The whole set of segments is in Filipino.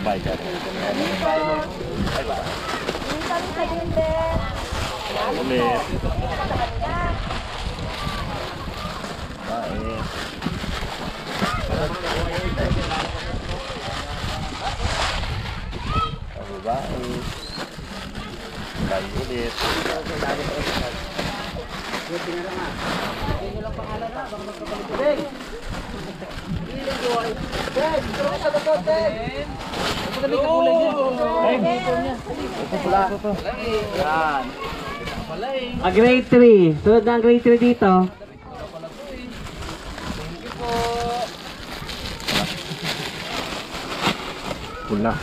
babae dyan. Ulit. Babae. Babae. Babae ulit. Grade 3. Sunod na ang grade 3 dito. Pula.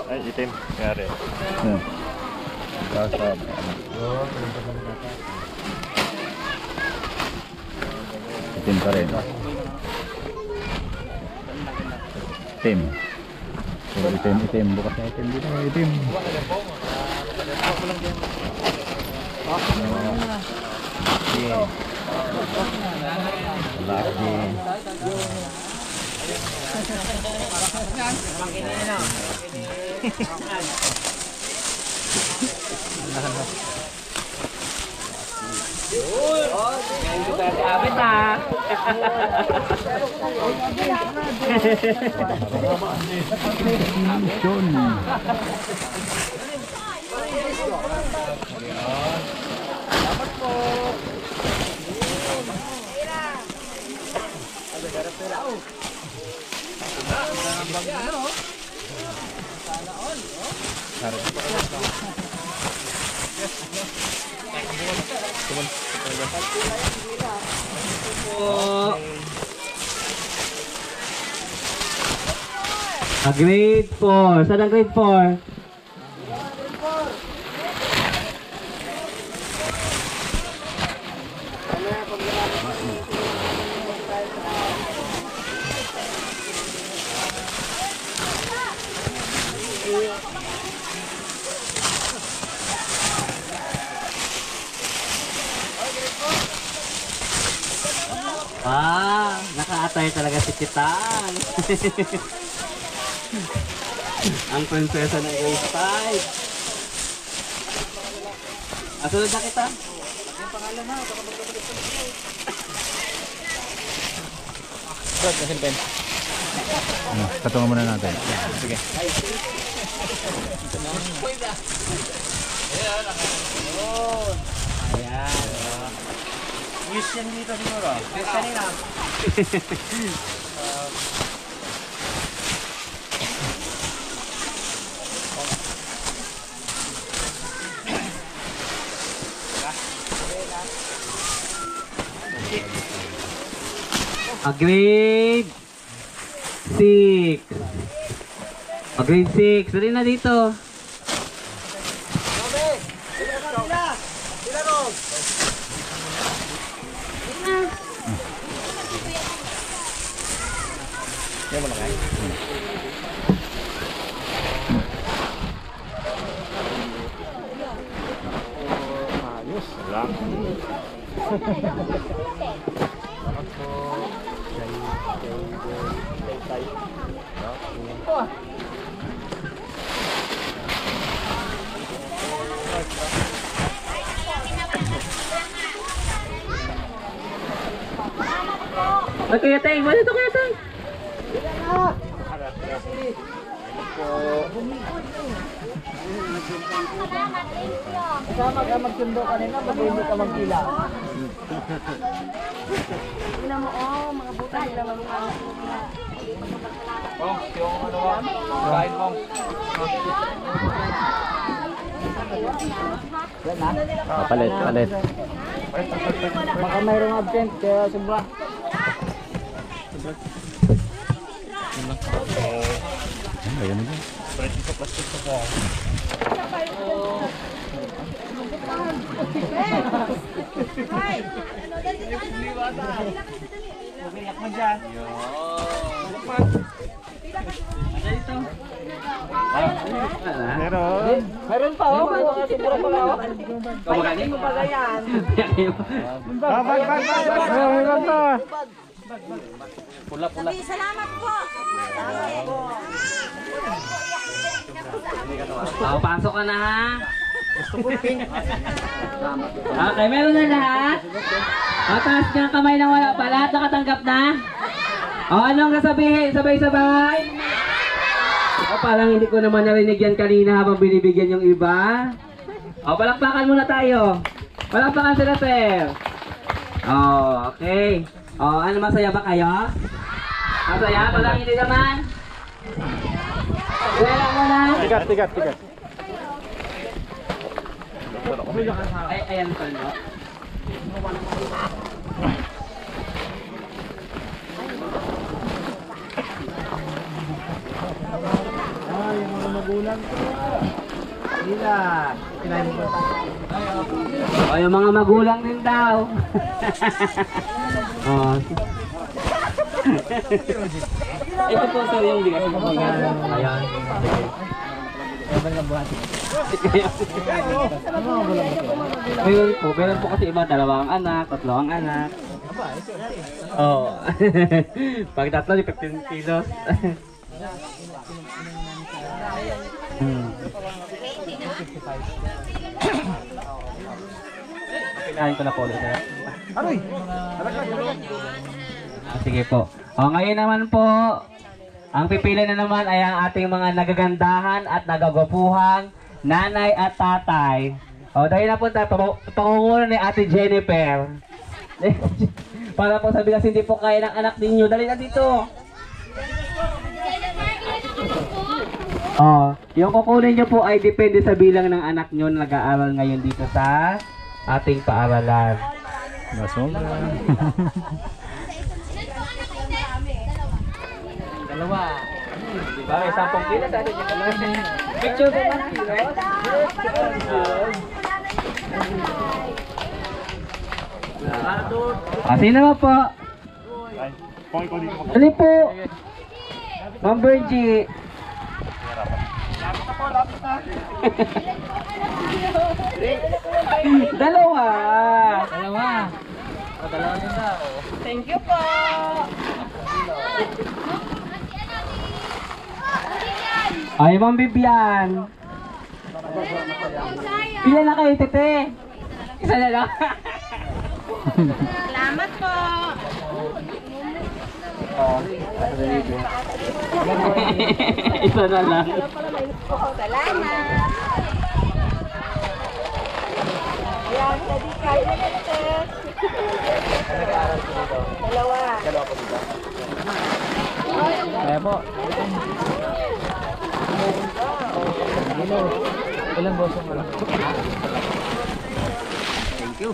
Ay, itim. Kaya Kasab. Itim pa rin. Itim. Itim. Bukas na itim dito. Itim. Lagi. Abit na. Grade 4. Saan ang grade 4? Naka-attire talaga si Kitang. Ang prinsesa ng grade 5. Sunod na kita. Ang pangalan na. Brad, nasin pen. Katungan muna natin. Sige. Ayan. News yan dito siguro. News kanina. Grade 6. Grade 6. Dali na dito. Ayos. Lang. Kuya Tay, wala ito Kuya Tay. Kasama ka magsundo kanina, bakit hindi ka magkila? Ina mo, mga buta nila mamukha. Mong, yung ano mo? Kain mong. Palit. Baka mayroong absent, kaya sobra. Ayan na. Umiyak mo dyan. Ano dito? Meron pa, oh. Siguro pa ako. Kumakain mo pala yan. Pula-pula. Salamat po. Oh, pasok ka na ha. Okay, meron na lahat. Taas niya ang kamay ng wala pa. Lahat nakatanggap na. O, anong sasabihin? Sabay-sabay. O, parang hindi ko naman narinig yan kanina habang binibigyan yung iba. O, palakpakan muna tayo. Palakpakan sila, sir. O, okay. O, ano, masaya ba kayo? Masaya? Parang hindi naman. Wala mo na. Tigat. Ay, ayan pa, no? Yung mga magulang ko. Nila. Kinain mo ba? O, yung mga magulang din daw. Oh. Ito po sir yung bigas. Ayan. Meron po kasi iba, dalawang anak, tatlong anak. Oo. Pag tatlo, 15 kilos. Pinahin ko na po ulit. Aroy! Sige po. O, ngayon naman po, ang pipili na naman ay ang ating mga nagagandahan at nagagwapuhang nanay at tatay. O, dahil na po tayo, pangunguna ni Ate Jennifer. Para po sabi kasi hindi po kaya ng anak ninyo. Dali na dito. O, yung kukunin nyo po ay depende sa bilang ng anak nyo na nag-aaral ngayon dito sa ating paaralan. Masobra. Dalawa. Diba? May 10 kilos sa atin yung dalawa. Picture po ba? Sino ba po? Dali po. Ma'am Virgie. Dalawa. Dalawa din daw. Thank you po. Ay, Ma'am Bibian. Ilan na kayo, tete? Isa na lang. Salamat po. Isa na lang. Salamat. Yan, tadi kayo na ito. Dalawa. Kaya po. Ilang bosong mo lang? Thank you.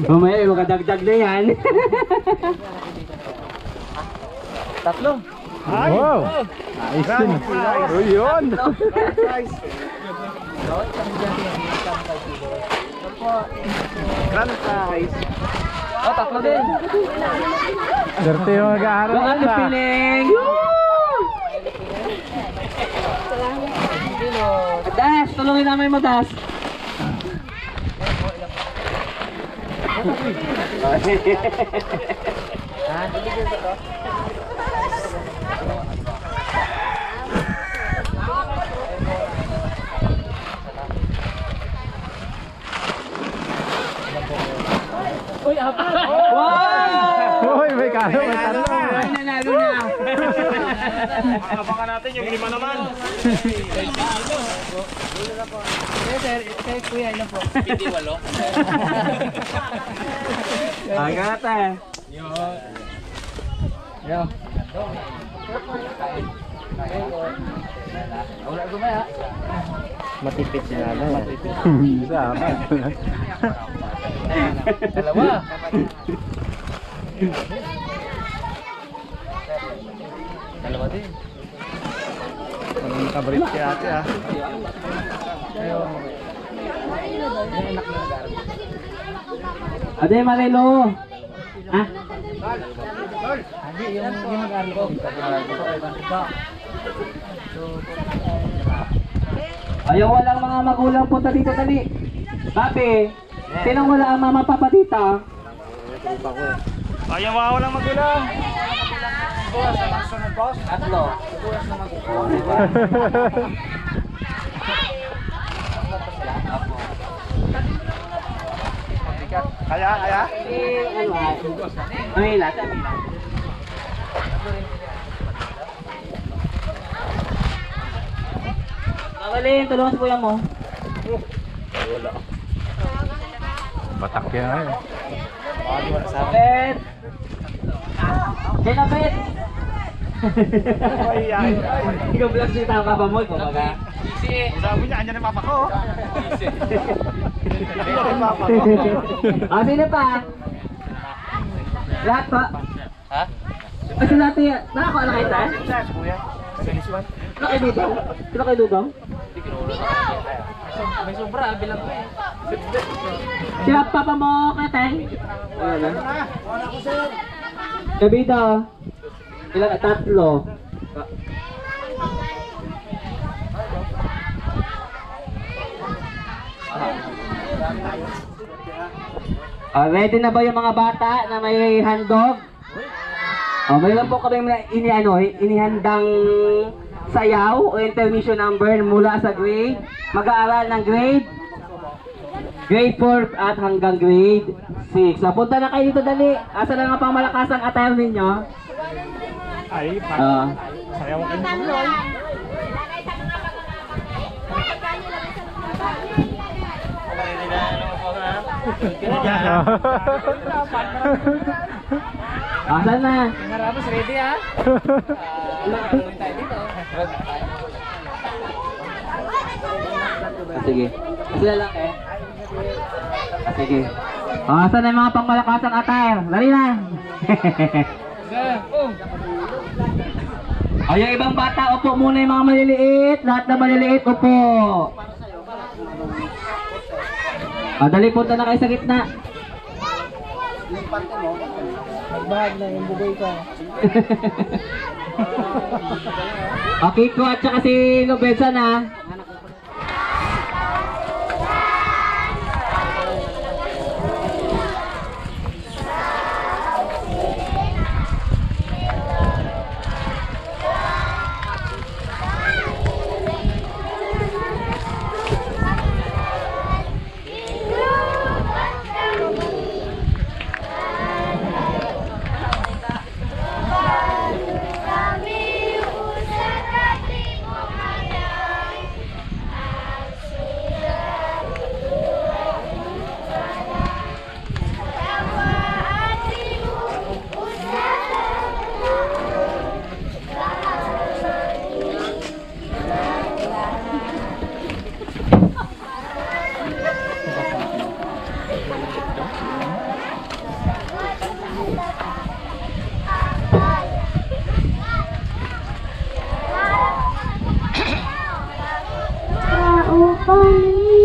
Mamaya yung makadagdag na yan. Tatlo. Wow! Ayos din. Oh, yun! Grand prize. Oh, tatlo din. Derte yung mag-aaral. Baka piling. Das, tulungin namin mo, Das. Uy, apat! Wow! Uy, may kalo, may talo. Ay, nanalo na. Abangan natin yung 5 naman. Kay kuya, ilan po? Hindi 8. Agad eh. Yo. Wala ko ba ya? Matipid siya na. Matipid. Isa, apat. Dalawa. Dalawa din. Kabrit kay ate ah. Ate Marilo. Ah? Yung mag-aaral ko. Ayaw walang mga magulang punta dito tali. Papi, sinong wala ang mama papa dito? Ayaw walang magulang. Tatlo. Kaya? Ano ah? Amila, sa Amila. Kawaling, tulungan sa kuya mo. Batak yan eh. Pet! Kaya pet! Ikaw vlog si tao papa mo, kumbaga. Sabi niya, andyan ang papa ko. Ah, sino pa? Lahat pa? Ha? Ay, sila ate, nakakuha na kayo tayo? Kuya, sa Liswan. Sino kayo dudong? Sino kayo dudong? May sobra, bilang ko eh. Sila papa mo, Keteng? Ayan na. Kabida. Ilang? Tatlo. Ready na ba yung mga bata na may handog? Mayroon po kami inihandang sayaw o intermission number mula sa grade. Mag-aaral ng grade 4 at hanggang grade 6. So, punta na kayo dito dali. Asa na nga pang malakas ang attire ninyo? Ay, sayaw kayo. Asan na? Narapos, ready ha? Sige. Sila lang eh. Sige. Asan na yung mga pangmalakasang attire? Lali na. Ay, yung ibang bata, upo muna yung mga maliliit. Lahat na maliliit, upo. Dali, punta na kayo sa gitna. Magbahag na yung bugoy ko. Okay ko at saka si Lobesa na.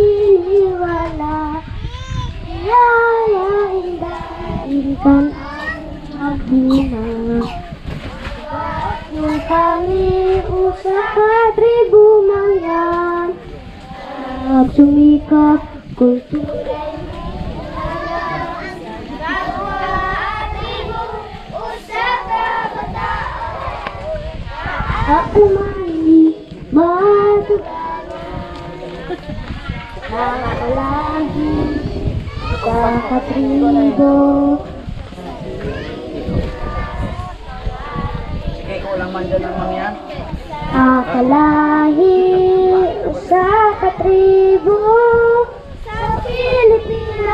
Paniwala, yayain maghina. Yung kami usap ka tribu mangyan, nagsumikap kultura. Ako mali, mga lagi sa katribo. Sige, kulang man dyan ang mangyan. Akalahi sa katribo sa Pilipinas.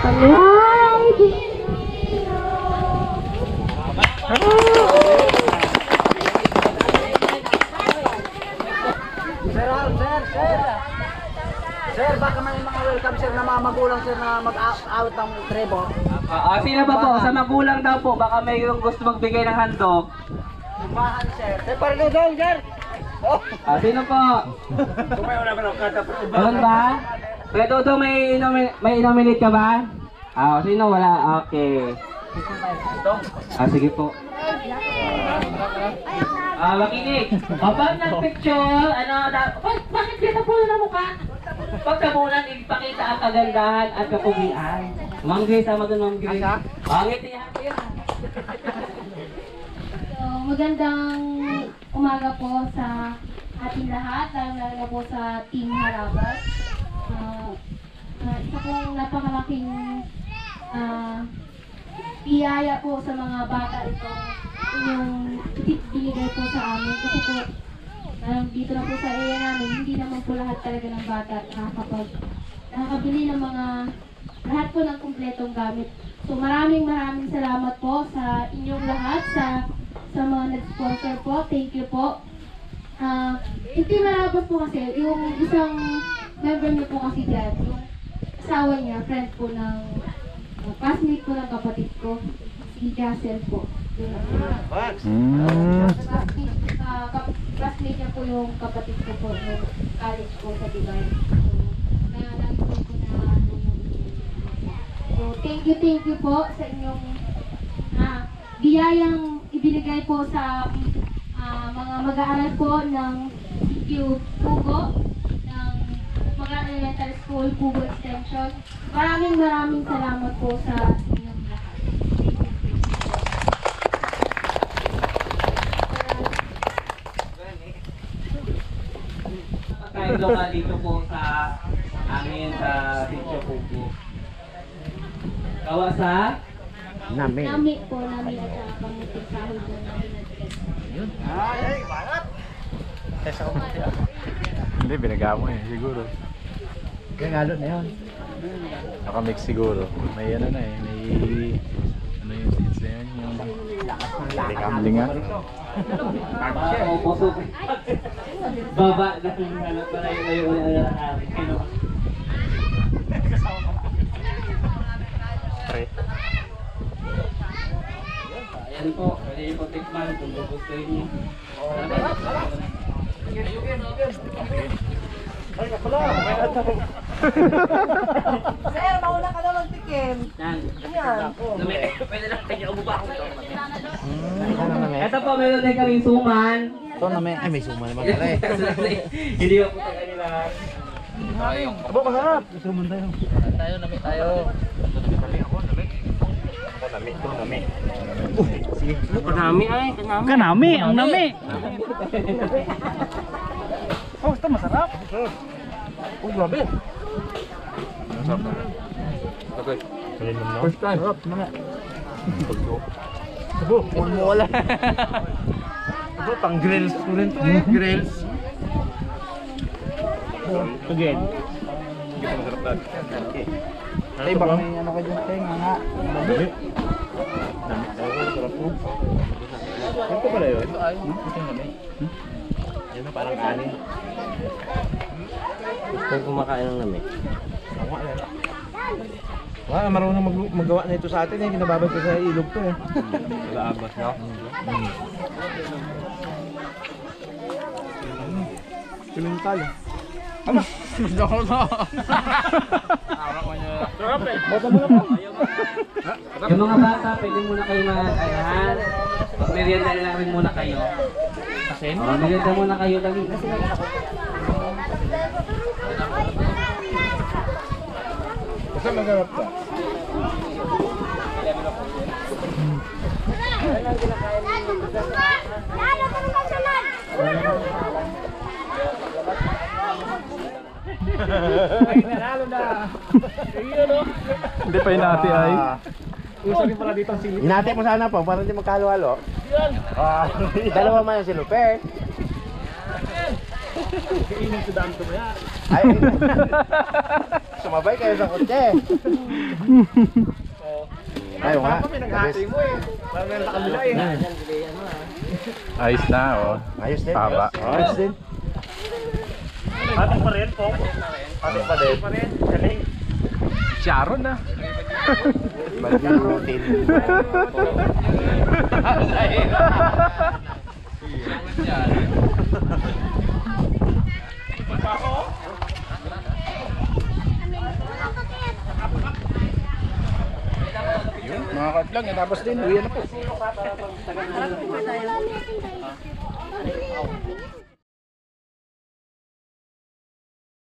Kami ay Pilipino. Sir, baka may mga welcome sir na mga magulang sir na mag-out ng tribo. Sino ba po? Sa magulang daw po, baka may yung gusto magbigay ng handog. Bahan, sir. Sir, para daw, sir. Oh. Sino po? Meron ba? Kuya Dudong, may nominate ka ba? Sino? Wala? Okay. Sige po. Makinig. Kapag nag-picture, bakit kinapunan ang mukha? Pag kamunan, ipakita ang kagandahan at kapugian. Ma'am Grace, sama doon, Ma'am Grace. Ngiti yan. So, magandang umaga po sa ating lahat, lalo na po sa Team Harabas. Isa pong napakalaking biyaya po sa mga bata itong inyong binigay po sa amin. Kasi po, dito na po sa area namin, hindi naman po lahat talaga ng bata nakakabili ng lahat po ng kumpletong gamit. So maraming salamat po sa inyong lahat, sa mga nag-sponsor po. Thank you po. Yung Team Harabas po kasi, yung isang member niyo po kasi dyan, yung asawa niya, friend po ng classmate po ng kapatid ko, si Jassel po. Classmate niya po yung kapatid ko po ng college po sa Dubai. So, thank you po sa inyong biyayang ibinigay po sa mga mag-aaral po ng CQ Pugo, ng mga elementary school, Pugo Extension. Maraming salamat po sa inyong lahat. Pagkain lokal dito po sa amin sa Sitio Pugo. Gawa sa? Nami po, nami at saka kamuting sahod na namin nag-get. Hindi, binagawa mo siguro. Gangalo na yun. Nakamix siguro. May ano na may yung seeds na yun, yung linga. Puso. Baba na hanap pa layo na ayan po, pwede po tikman kung gusto niyo. Sir, mauna ka na magtikim. Yan. Yan. Pwede lang kayo umuba akong ito. Ito po, meron din kaming suman. Ito naman, ay may suma naman pala eh. Hindi ako sa kanila. Abo, masarap. Suman tayo. Kanami ay, kanami. Kanami, ang nami. Oh, ito masarap. Oh, grabe. Masarap na. Okay. First time. Sarap naman. Abo, wala. Abo, pang grills ko rin to eh. Grills. Again. Hindi pa masarap lahat. Ay, baka may ano ka dyan, Teng, nga. Dami. Dami tayo, sarap po. Ito pala yun? Ito yung dami. Yan na parang kanin. Gusto kumakain ng lamig. Tama yan. Wala, marunong magawa na ito sa atin eh. Kinababad ko sa ilog to eh. Nag-aabas na. Pimental. Ama! Ako na! Yung mga bata, pwede muna kayo mag-ayahan. Merienda na rin muna kayo. Merienda muna kayo lagi. Kasi magharap ka. Hindi pa inati ay. Usapin pala dito ang sili. Hinati mo sana po para hindi magkahalo-halo. Dalawa man yung silupe. Iinom sa dam to ba? Ay. Sumabay kayo sa kotse. Ayaw nga. Naghati mo eh. Parang meron sa kabila eh. Ayos na, oh. Ayos din. Tama. Ayos din. Ating pa rin po. Ating pa rin. Galing. Sharon na. Balik yung routine. Yun, mga katlang, tapos din, uwi na po.